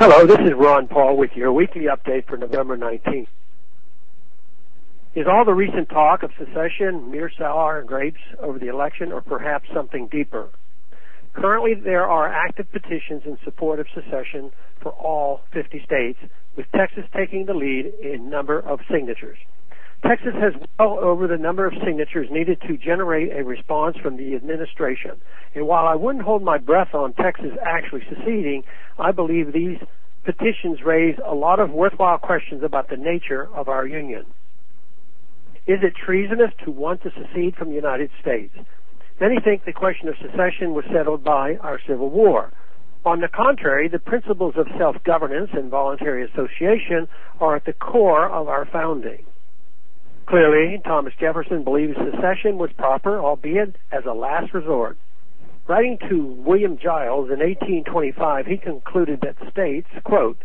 Hello, this is Ron Paul with your weekly update for November 19th. Is all the recent talk of secession mere sour grapes over the election, or perhaps something deeper? Currently, there are active petitions in support of secession for all 50 states, with Texas taking the lead in number of signatures. Texas has well over the number of signatures needed to generate a response from the administration. And while I wouldn't hold my breath on Texas actually seceding, I believe these petitions raise a lot of worthwhile questions about the nature of our union. Is it treasonous to want to secede from the United States? Many think the question of secession was settled by our Civil War. On the contrary, the principles of self-governance and voluntary association are at the core of our founding. Clearly, Thomas Jefferson believed secession was proper, albeit as a last resort. Writing to William Giles in 1825, he concluded that states, quote,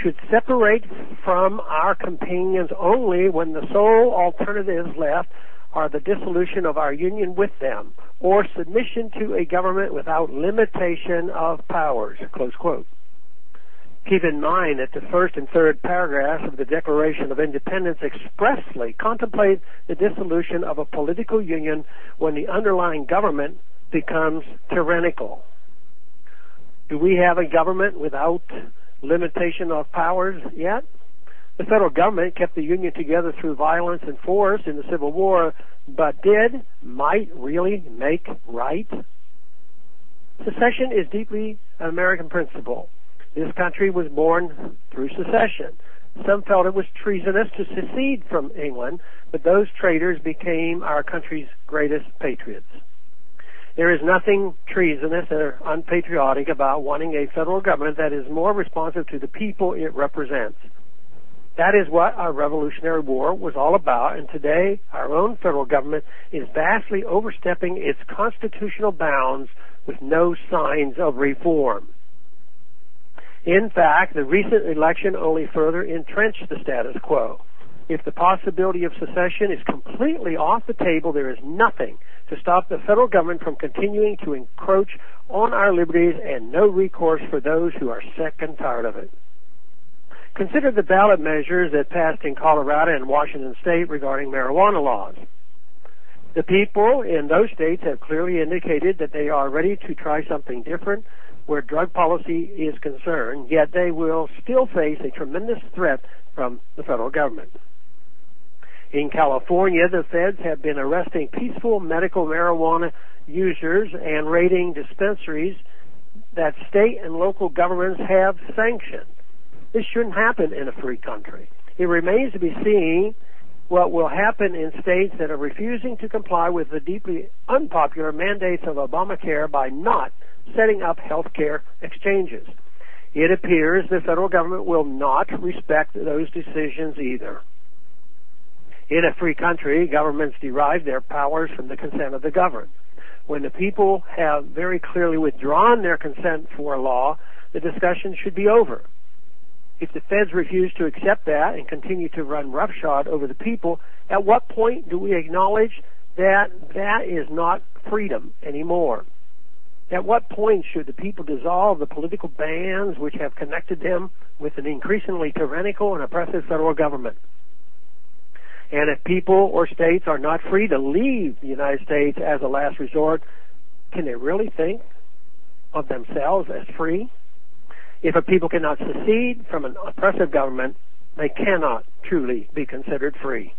should separate from our companions only when the sole alternatives left are the dissolution of our union with them, or submission to a government without limitation of powers, close quote. Keep in mind that the first and third paragraphs of the Declaration of Independence expressly contemplate the dissolution of a political union when the underlying government becomes tyrannical. Do we have a government without limitation of powers yet? The federal government kept the Union together through violence and force in the Civil War, but might really make right? Secession is deeply an American principle. This country was born through secession. Some felt it was treasonous to secede from England, but those traitors became our country's greatest patriots. There is nothing treasonous or unpatriotic about wanting a federal government that is more responsive to the people it represents. That is what our Revolutionary War was all about, and today our own federal government is vastly overstepping its constitutional bounds with no signs of reform. In fact, the recent election only further entrenched the status quo. If the possibility of secession is completely off the table, there is nothing to stop the federal government from continuing to encroach on our liberties, and no recourse for those who are sick and tired of it. Consider the ballot measures that passed in Colorado and Washington State regarding marijuana laws. The people in those states have clearly indicated that they are ready to try something different where drug policy is concerned, yet they will still face a tremendous threat from the federal government. In California, the feds have been arresting peaceful medical marijuana users and raiding dispensaries that state and local governments have sanctioned. This shouldn't happen in a free country. It remains to be seen what will happen in states that are refusing to comply with the deeply unpopular mandates of Obamacare by not setting up health care exchanges. It appears the federal government will not respect those decisions either. In a free country, governments derive their powers from the consent of the governed. When the people have very clearly withdrawn their consent for a law, the discussion should be over. If the feds refuse to accept that and continue to run roughshod over the people, at what point do we acknowledge that that is not freedom anymore? At what point should the people dissolve the political bands which have connected them with an increasingly tyrannical and oppressive federal government? And if people or states are not free to leave the United States as a last resort, can they really think of themselves as free? If a people cannot secede from an oppressive government, they cannot truly be considered free.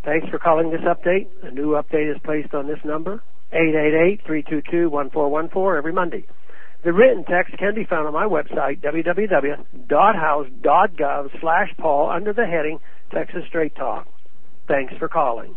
Thanks for calling this update. A new update is placed on this number, 888-322-1414, every Monday. The written text can be found on my website, www.house.gov/Paul, under the heading Texas Straight Talk. Thanks for calling.